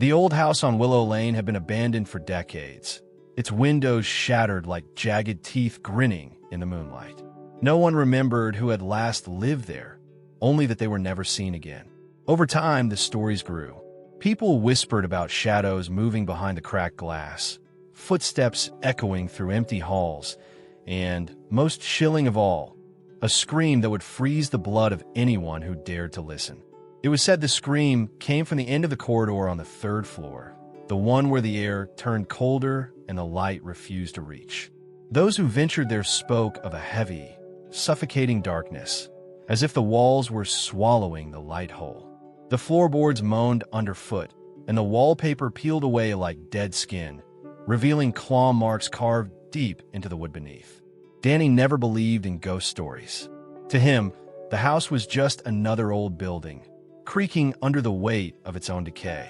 The old house on Willow Lane had been abandoned for decades, its windows shattered like jagged teeth grinning in the moonlight. No one remembered who had last lived there, only that they were never seen again. Over time, the stories grew. People whispered about shadows moving behind the cracked glass, footsteps echoing through empty halls, and, most chilling of all, a scream that would freeze the blood of anyone who dared to listen. It was said the scream came from the end of the corridor on the third floor, the one where the air turned colder and the light refused to reach. Those who ventured there spoke of a heavy, suffocating darkness, as if the walls were swallowing the light whole. The floorboards moaned underfoot, and the wallpaper peeled away like dead skin, revealing claw marks carved deep into the wood beneath. Danny never believed in ghost stories. To him, the house was just another old building, creaking under the weight of its own decay.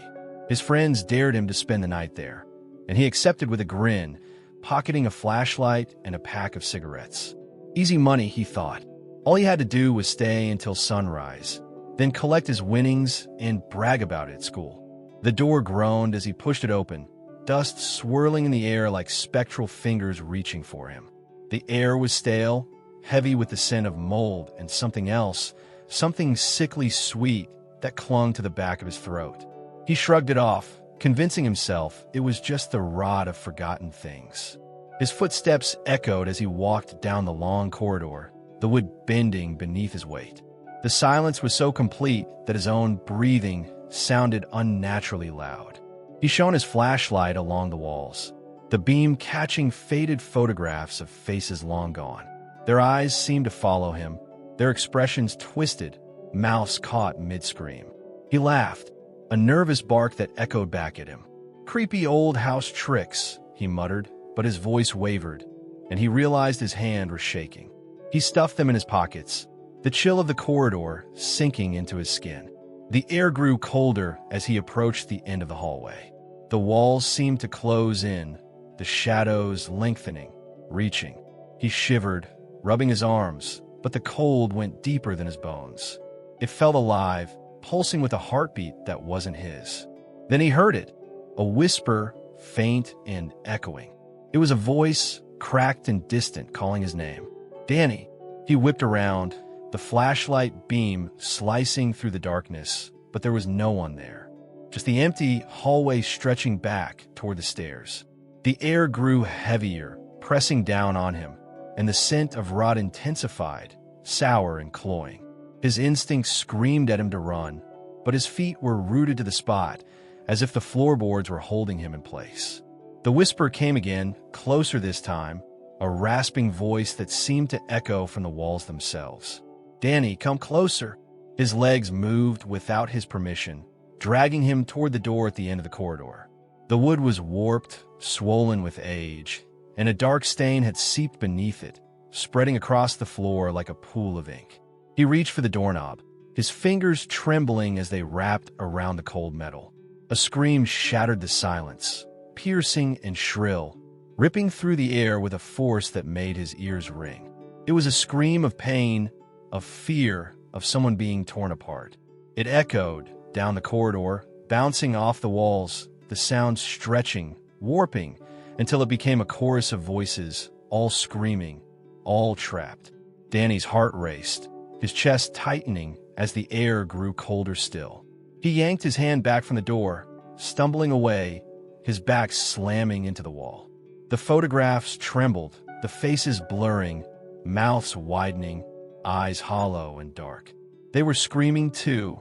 His friends dared him to spend the night there, and he accepted with a grin, pocketing a flashlight and a pack of cigarettes. Easy money, he thought. All he had to do was stay until sunrise, then collect his winnings and brag about it at school. The door groaned as he pushed it open, dust swirling in the air like spectral fingers reaching for him. The air was stale, heavy with the scent of mold and something else, something sickly sweet that clung to the back of his throat. He shrugged it off, convincing himself it was just the rot of forgotten things. His footsteps echoed as he walked down the long corridor, the wood bending beneath his weight. The silence was so complete that his own breathing sounded unnaturally loud. He shone his flashlight along the walls, the beam catching faded photographs of faces long gone. Their eyes seemed to follow him, their expressions twisted, mouths caught mid-scream. He laughed, a nervous bark that echoed back at him. "Creepy old house tricks," he muttered, but his voice wavered, and he realized his hand was shaking. He stuffed them in his pockets, the chill of the corridor sinking into his skin. The air grew colder as he approached the end of the hallway. The walls seemed to close in, the shadows lengthening, reaching. He shivered, rubbing his arms, but the cold went deeper than his bones. It felt alive, pulsing with a heartbeat that wasn't his. Then he heard it, a whisper, faint and echoing. It was a voice, cracked and distant, calling his name. "Danny!" He whipped around, the flashlight beam slicing through the darkness, but there was no one there. Just the empty hallway stretching back toward the stairs. The air grew heavier, pressing down on him, and the scent of rot intensified, sour and cloying. His instincts screamed at him to run, but his feet were rooted to the spot, as if the floorboards were holding him in place. The whisper came again, closer this time, a rasping voice that seemed to echo from the walls themselves. "Danny, come closer." His legs moved without his permission, dragging him toward the door at the end of the corridor. The wood was warped, swollen with age, and a dark stain had seeped beneath it, spreading across the floor like a pool of ink. He reached for the doorknob, his fingers trembling as they wrapped around the cold metal. A scream shattered the silence, piercing and shrill, ripping through the air with a force that made his ears ring. It was a scream of pain, of fear, of someone being torn apart. It echoed down the corridor, bouncing off the walls, the sound stretching, warping, until it became a chorus of voices, all screaming, all trapped. Danny's heart raced, his chest tightening as the air grew colder still. He yanked his hand back from the door, stumbling away, his back slamming into the wall. The photographs trembled, the faces blurring, mouths widening, eyes hollow and dark. They were screaming too,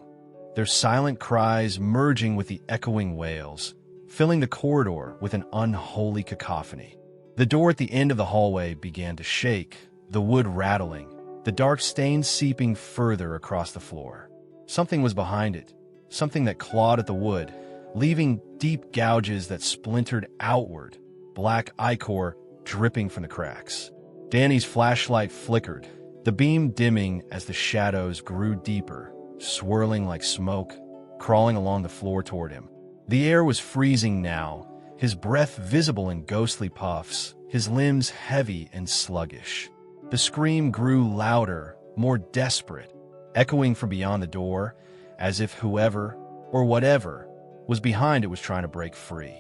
their silent cries merging with the echoing wails, filling the corridor with an unholy cacophony. The door at the end of the hallway began to shake, the wood rattling, the dark stain seeping further across the floor. Something was behind it, something that clawed at the wood, leaving deep gouges that splintered outward, black ichor dripping from the cracks. Danny's flashlight flickered, the beam dimming as the shadows grew deeper, swirling like smoke, crawling along the floor toward him. The air was freezing now, his breath visible in ghostly puffs, his limbs heavy and sluggish. The scream grew louder, more desperate, echoing from beyond the door, as if whoever, or whatever, was behind it was trying to break free.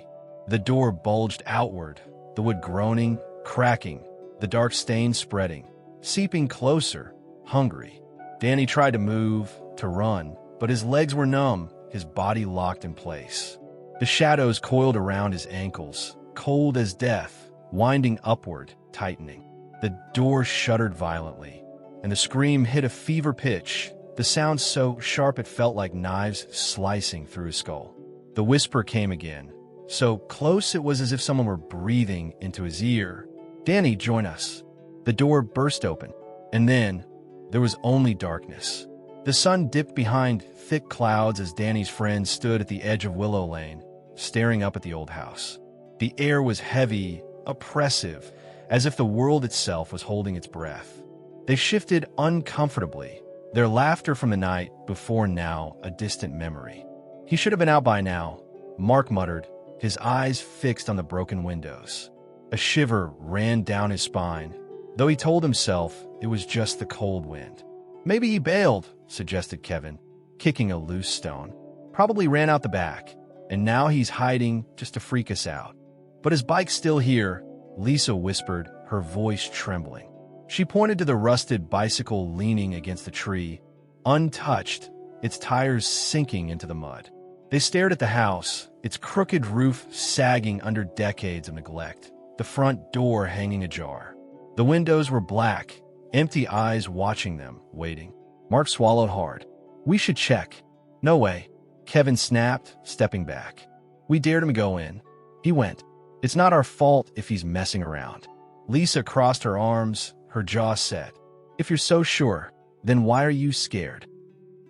The door bulged outward, the wood groaning, cracking, the dark stain spreading, seeping closer, hungry. Danny tried to move, to run, but his legs were numb, his body locked in place. The shadows coiled around his ankles, cold as death, winding upward, tightening. The door shuddered violently, and the scream hit a fever pitch, the sound so sharp it felt like knives slicing through his skull. The whisper came again, so close it was as if someone were breathing into his ear. "Danny, join us." The door burst open, and then there was only darkness. The sun dipped behind thick clouds as Danny's friends stood at the edge of Willow Lane, staring up at the old house. The air was heavy, oppressive, as if the world itself was holding its breath. They shifted uncomfortably, their laughter from the night before now a distant memory. "He should have been out by now," Mark muttered, his eyes fixed on the broken windows. A shiver ran down his spine, though he told himself it was just the cold wind. "Maybe he bailed," suggested Kevin, kicking a loose stone. "Probably ran out the back, and now he's hiding just to freak us out." "But his bike's still here," Lisa whispered, her voice trembling. She pointed to the rusted bicycle leaning against the tree, untouched, its tires sinking into the mud. They stared at the house, its crooked roof sagging under decades of neglect, the front door hanging ajar. The windows were black, empty eyes watching them, waiting. Mark swallowed hard. "We should check." "No way," Kevin snapped, stepping back. "We dared him to go in. He went. It's not our fault if he's messing around." Lisa crossed her arms, her jaw set. "If you're so sure, then why are you scared?"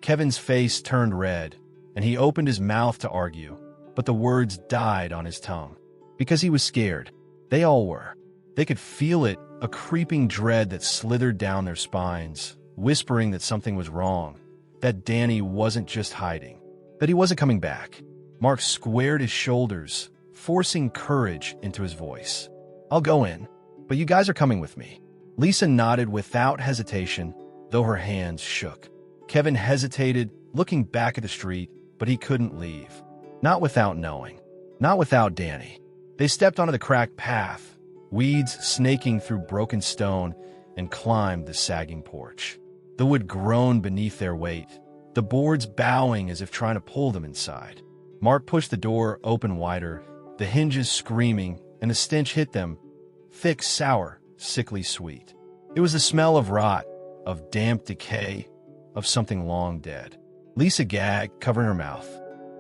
Kevin's face turned red, and he opened his mouth to argue, but the words died on his tongue. Because he was scared. They all were. They could feel it, a creeping dread that slithered down their spines, whispering that something was wrong, that Danny wasn't just hiding, that he wasn't coming back. Mark squared his shoulders, forcing courage into his voice. "I'll go in, but you guys are coming with me." Lisa nodded without hesitation, though her hands shook. Kevin hesitated, looking back at the street, but he couldn't leave. Not without knowing. Not without Danny. They stepped onto the cracked path, weeds snaking through broken stone, and climbed the sagging porch. The wood groaned beneath their weight, the boards bowing as if trying to pull them inside. Mark pushed the door open wider, the hinges screaming, and the stench hit them, thick, sour, sickly sweet. It was the smell of rot, of damp decay, of something long dead. Lisa gagged, covering her mouth.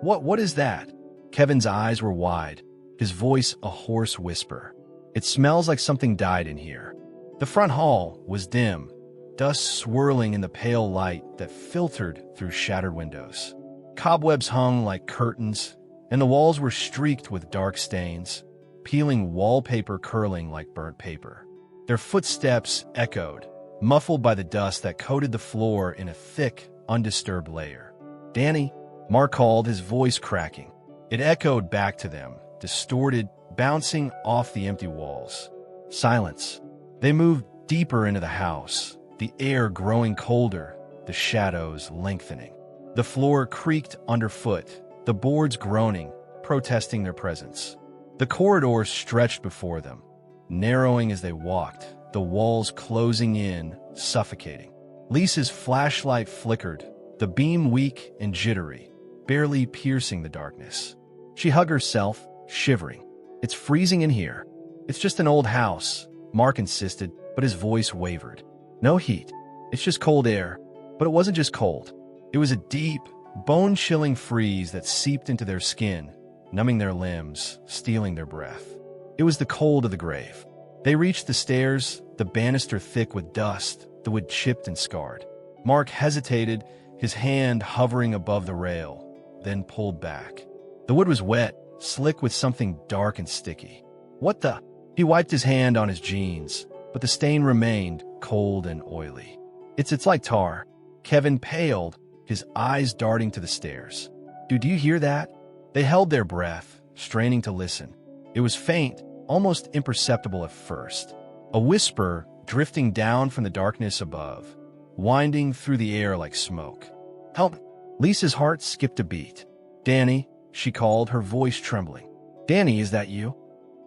What is that?" Kevin's eyes were wide, his voice a hoarse whisper. "It smells like something died in here." The front hall was dim, dust swirling in the pale light that filtered through shattered windows. Cobwebs hung like curtains, and the walls were streaked with dark stains, peeling wallpaper curling like burnt paper. Their footsteps echoed, muffled by the dust that coated the floor in a thick, undisturbed layer. "Danny," Mark called, his voice cracking. It echoed back to them, distorted, bouncing off the empty walls. Silence. They moved deeper into the house, the air growing colder, the shadows lengthening. The floor creaked underfoot, the boards groaning, protesting their presence. The corridors stretched before them, narrowing as they walked, the walls closing in, suffocating. Lisa's flashlight flickered, the beam weak and jittery, barely piercing the darkness. She hugged herself, shivering. "It's freezing in here." "It's just an old house," Mark insisted, but his voice wavered. "No heat. It's just cold air." But it wasn't just cold. It was a deep, bone-chilling freeze that seeped into their skin, numbing their limbs, stealing their breath. It was the cold of the grave. They reached the stairs, the banister thick with dust, the wood chipped and scarred. Mark hesitated, his hand hovering above the rail, then pulled back. The wood was wet, slick with something dark and sticky. "What the?" He wiped his hand on his jeans, but the stain remained cold and oily. It's like tar." Kevin paled, his eyes darting to the stairs. Do you hear that?" They held their breath, straining to listen. It was faint, almost imperceptible at first. A whisper drifting down from the darkness above, winding through the air like smoke. "Help!" Lisa's heart skipped a beat. "Danny," she called, her voice trembling. "Danny, is that you?"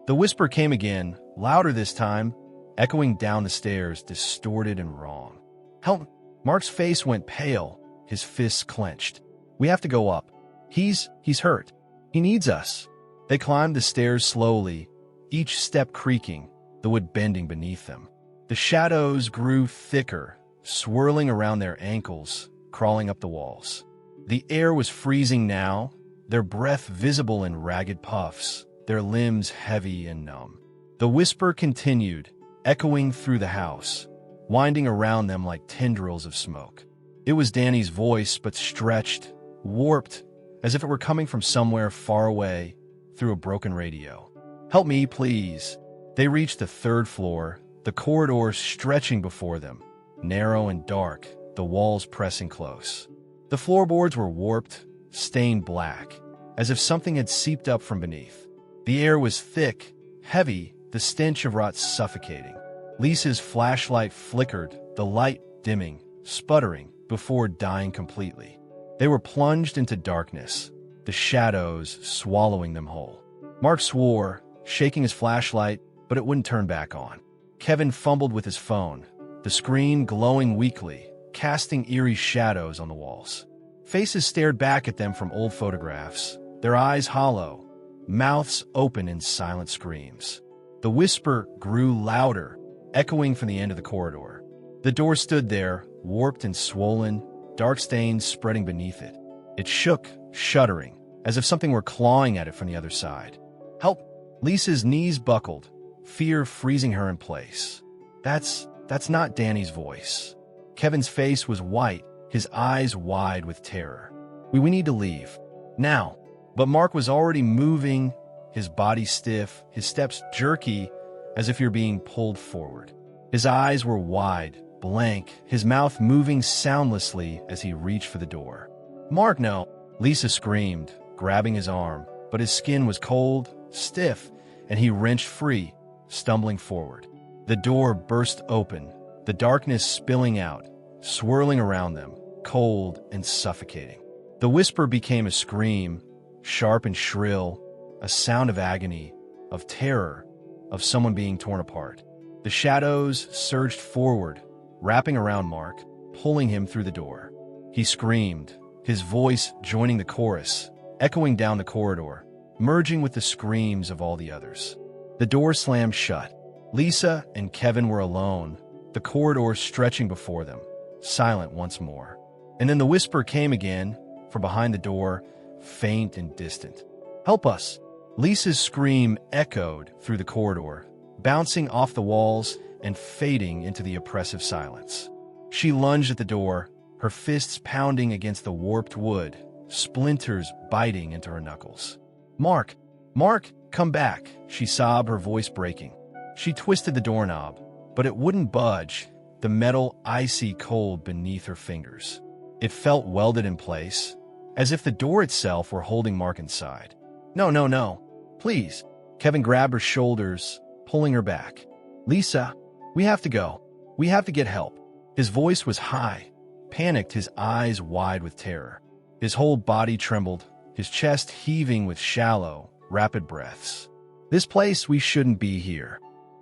The whisper came again, louder this time, echoing down the stairs, distorted and wrong. "Help!" Mark's face went pale, his fists clenched. "We have to go up. He's hurt. He needs us." They climbed the stairs slowly, each step creaking, the wood bending beneath them. The shadows grew thicker, swirling around their ankles, crawling up the walls. The air was freezing now, their breath visible in ragged puffs, their limbs heavy and numb. The whisper continued, echoing through the house, winding around them like tendrils of smoke. It was Danny's voice, but stretched, warped, as if it were coming from somewhere far away, through a broken radio. "Help me, please." They reached the third floor, the corridor stretching before them, narrow and dark, the walls pressing close. The floorboards were warped, stained black, as if something had seeped up from beneath. The air was thick, heavy, the stench of rot suffocating. Lisa's flashlight flickered, the light dimming, sputtering, before dying completely. They were plunged into darkness, the shadows swallowing them whole. Mark swore, shaking his flashlight, but it wouldn't turn back on. Kevin fumbled with his phone, the screen glowing weakly, casting eerie shadows on the walls. Faces stared back at them from old photographs, their eyes hollow, mouths open in silent screams. The whisper grew louder, echoing from the end of the corridor. The door stood there, warped and swollen, dark stains spreading beneath it. It shook, shuddering, as if something were clawing at it from the other side. "Help!" Lisa's knees buckled, fear freezing her in place. That's not Danny's voice. Kevin's face was white, his eyes wide with terror. We need to leave. Now." But Mark was already moving, his body stiff, his steps jerky, as if you're being pulled forward. His eyes were wide, blank, his mouth moving soundlessly as he reached for the door. "Mark, no!" Lisa screamed, grabbing his arm, but his skin was cold, stiff, and he wrenched free, stumbling forward. The door burst open, the darkness spilling out, swirling around them, cold and suffocating. The whisper became a scream, sharp and shrill, a sound of agony, of terror, of someone being torn apart. The shadows surged forward, wrapping around Mark, pulling him through the door. He screamed, his voice joining the chorus, echoing down the corridor, merging with the screams of all the others. The door slammed shut. Lisa and Kevin were alone, the corridor stretching before them, silent once more. And then the whisper came again, from behind the door, faint and distant. "Help us!" Lisa's scream echoed through the corridor, bouncing off the walls and fading into the oppressive silence. She lunged at the door, her fists pounding against the warped wood, splinters biting into her knuckles. Mark, come back," she sobbed, her voice breaking. She twisted the doorknob, but it wouldn't budge, the metal icy cold beneath her fingers. It felt welded in place, as if the door itself were holding Mark inside. No, please." Kevin grabbed her shoulders, pulling her back. "Lisa, we have to go. We have to get help." His voice was high, panicked, his eyes wide with terror. His whole body trembled, his chest heaving with shallow, rapid breaths. "This place, we shouldn't be here."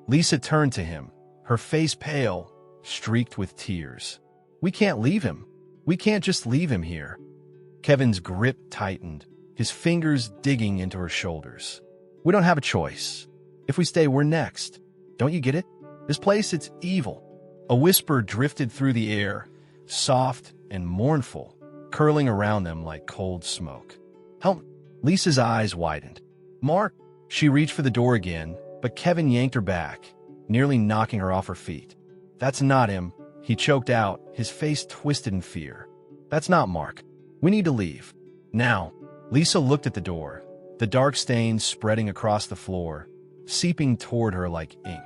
Lisa turned to him, her face pale, streaked with tears. "We can't leave him. We can't just leave him here." Kevin's grip tightened, his fingers digging into her shoulders. "We don't have a choice. If we stay, we're next. Don't you get it? This place, it's evil." A whisper drifted through the air, soft and mournful, curling around them like cold smoke. "Help!" Lisa's eyes widened. "Mark!" She reached for the door again, but Kevin yanked her back, nearly knocking her off her feet. "That's not him," he choked out, his face twisted in fear. "That's not Mark. We need to leave. Now." Lisa looked at the door, the dark stains spreading across the floor, seeping toward her like ink.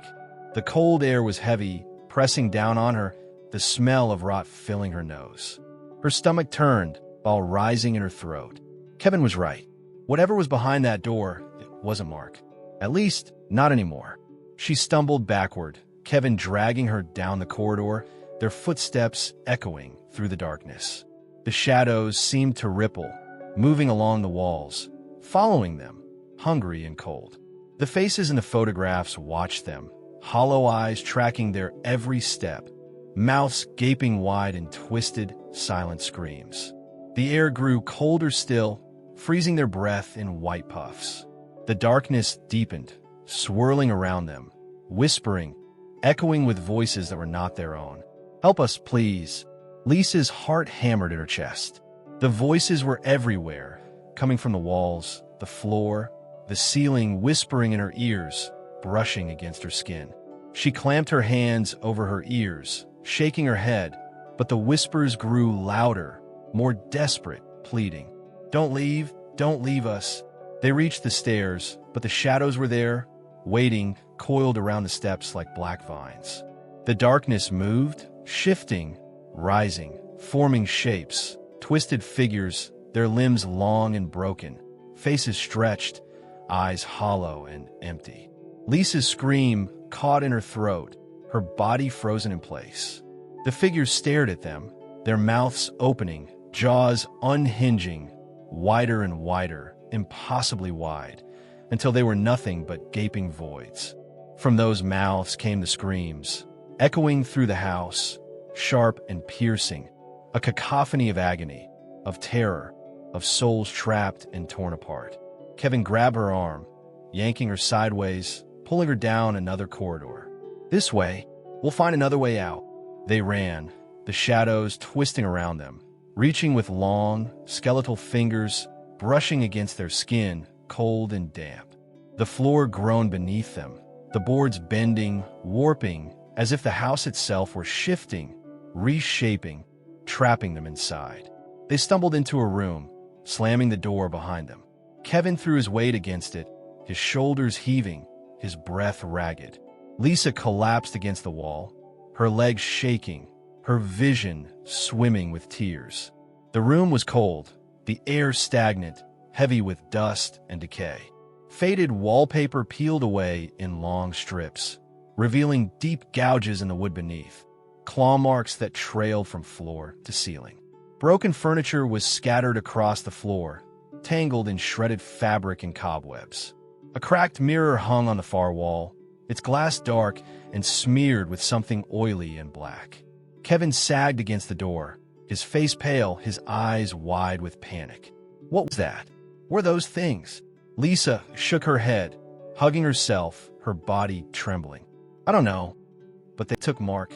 The cold air was heavy, pressing down on her, the smell of rot filling her nose. Her stomach turned, while rising in her throat. Kevin was right. Whatever was behind that door, it wasn't Mark. At least, not anymore. She stumbled backward, Kevin dragging her down the corridor, their footsteps echoing through the darkness. The shadows seemed to ripple, moving along the walls, following them, hungry and cold. The faces in the photographs watched them, hollow eyes tracking their every step, mouths gaping wide in twisted, silent screams. The air grew colder still, freezing their breath in white puffs. The darkness deepened, swirling around them, whispering, echoing with voices that were not their own. "Help us, please." Lisa's heart hammered in her chest. The voices were everywhere, coming from the walls, the floor, the ceiling, whispering in her ears, brushing against her skin. She clamped her hands over her ears, shaking her head, but the whispers grew louder, more desperate, pleading. Don't leave us." They reached the stairs, but the shadows were there, waiting, coiled around the steps like black vines. The darkness moved, shifting, rising, forming shapes, twisted figures, their limbs long and broken, faces stretched, eyes hollow and empty. Lisa's scream caught in her throat, her body frozen in place. The figures stared at them, their mouths opening, jaws unhinging, wider and wider, impossibly wide, until they were nothing but gaping voids. From those mouths came the screams, echoing through the house, sharp and piercing, a cacophony of agony, of terror, of souls trapped and torn apart. Kevin grabbed her arm, yanking her sideways, pulling her down another corridor. "This way, we'll find another way out." They ran, the shadows twisting around them, reaching with long, skeletal fingers, brushing against their skin, cold and damp. The floor groaned beneath them, the boards bending, warping, as if the house itself were shifting, reshaping, trapping them inside. They stumbled into a room, slamming the door behind them. Kevin threw his weight against it, his shoulders heaving, his breath ragged. Lisa collapsed against the wall, her legs shaking, her vision swimming with tears. The room was cold, the air stagnant, heavy with dust and decay. Faded wallpaper peeled away in long strips, revealing deep gouges in the wood beneath, claw marks that trailed from floor to ceiling. Broken furniture was scattered across the floor, tangled in shredded fabric and cobwebs. A cracked mirror hung on the far wall, its glass dark and smeared with something oily and black. Kevin sagged against the door, his face pale, his eyes wide with panic. What was that? What were those things? Lisa shook her head, hugging herself, her body trembling. "I don't know, but they took Mark."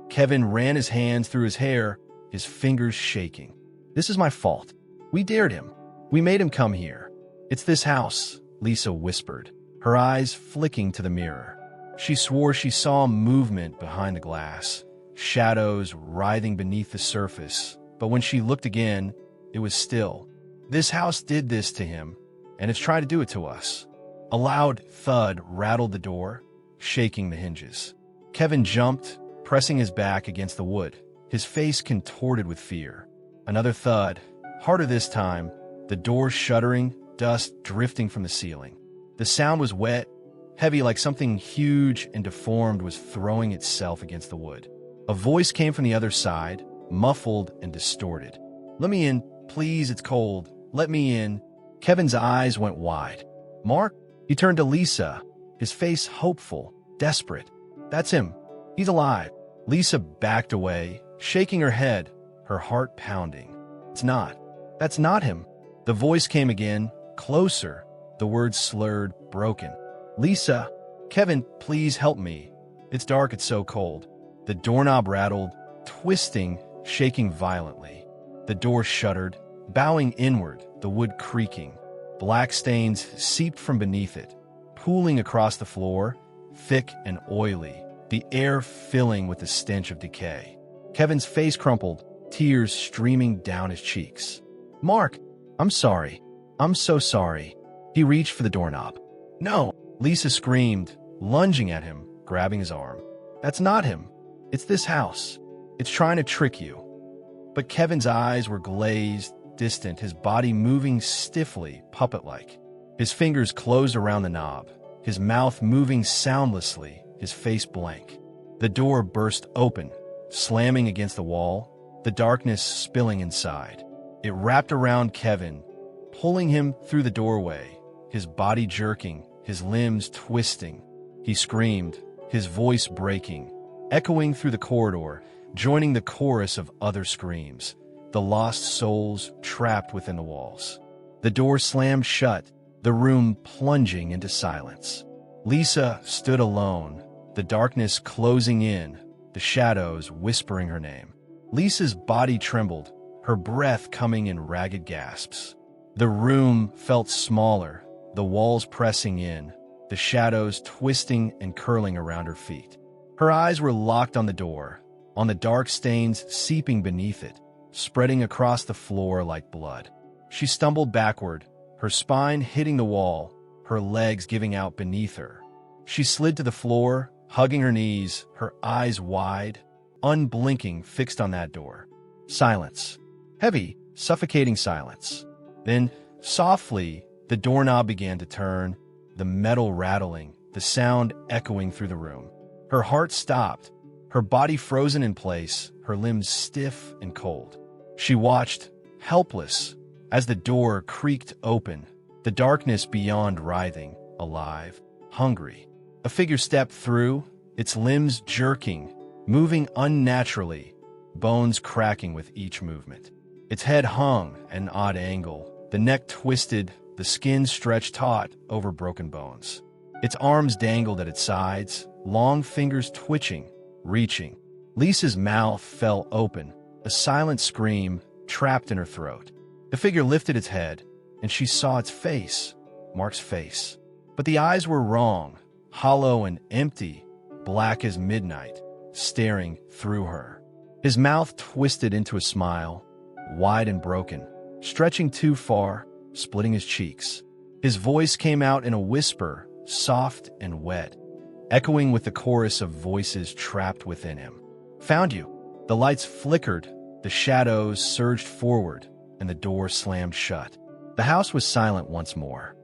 Kevin ran his hands through his hair, his fingers shaking. "This is my fault. We dared him. We made him come here. It's this house," Lisa whispered, her eyes flicking to the mirror. She swore she saw movement behind the glass, shadows writhing beneath the surface, but when she looked again, it was still. "This house did this to him, and it's trying to do it to us." A loud thud rattled the door, shaking the hinges. Kevin jumped, pressing his back against the wood, his face contorted with fear. Another thud, harder this time, the door shuddering, dust drifting from the ceiling. The sound was wet, heavy like something huge and deformed was throwing itself against the wood. A voice came from the other side, muffled and distorted. "Let me in, please, it's cold. Let me in." Kevin's eyes went wide. "Mark?" He turned to Lisa, his face hopeful, desperate. "That's him. He's alive." Lisa backed away, shaking her head, her heart pounding. "It's not. That's not him." The voice came again, closer, the words slurred, broken. "Lisa, Kevin, please help me. It's dark, it's so cold." The doorknob rattled, twisting, shaking violently. The door shuddered, bowing inward, the wood creaking. Black stains seeped from beneath it, pooling across the floor, thick and oily, the air filling with the stench of decay. Kevin's face crumpled, tears streaming down his cheeks. "Mark, I'm sorry. I'm so sorry." He reached for the doorknob. "No!" Lisa screamed, lunging at him, grabbing his arm. "That's not him. It's this house. It's trying to trick you." But Kevin's eyes were glazed, distant, his body moving stiffly, puppet-like. His fingers closed around the knob, his mouth moving soundlessly, his face blank. The door burst open, slamming against the wall, the darkness spilling inside. It wrapped around Kevin, pulling him through the doorway, his body jerking, his limbs twisting. He screamed, his voice breaking, echoing through the corridor, joining the chorus of other screams, the lost souls trapped within the walls. The door slammed shut, the room plunging into silence. Lisa stood alone, the darkness closing in, the shadows whispering her name. Lisa's body trembled, her breath coming in ragged gasps. The room felt smaller, the walls pressing in, the shadows twisting and curling around her feet. Her eyes were locked on the door, on the dark stains seeping beneath it, spreading across the floor like blood. She stumbled backward, her spine hitting the wall, her legs giving out beneath her. She slid to the floor, hugging her knees, her eyes wide, unblinking, fixed on that door. Silence. Heavy, suffocating silence. Then, softly, the doorknob began to turn, the metal rattling, the sound echoing through the room. Her heart stopped, her body frozen in place, her limbs stiff and cold. She watched, helpless, as the door creaked open, the darkness beyond writhing, alive, hungry. A figure stepped through, its limbs jerking, moving unnaturally, bones cracking with each movement. Its head hung at an odd angle, the neck twisted, the skin stretched taut over broken bones. Its arms dangled at its sides, long fingers twitching, reaching. Lisa's mouth fell open, a silent scream trapped in her throat. The figure lifted its head, and she saw its face, Mark's face. But the eyes were wrong, hollow and empty, black as midnight, staring through her. His mouth twisted into a smile, wide and broken, stretching too far, splitting his cheeks. His voice came out in a whisper, soft and wet, echoing with the chorus of voices trapped within him. "Found you." The lights flickered, the shadows surged forward, and the door slammed shut. The house was silent once more.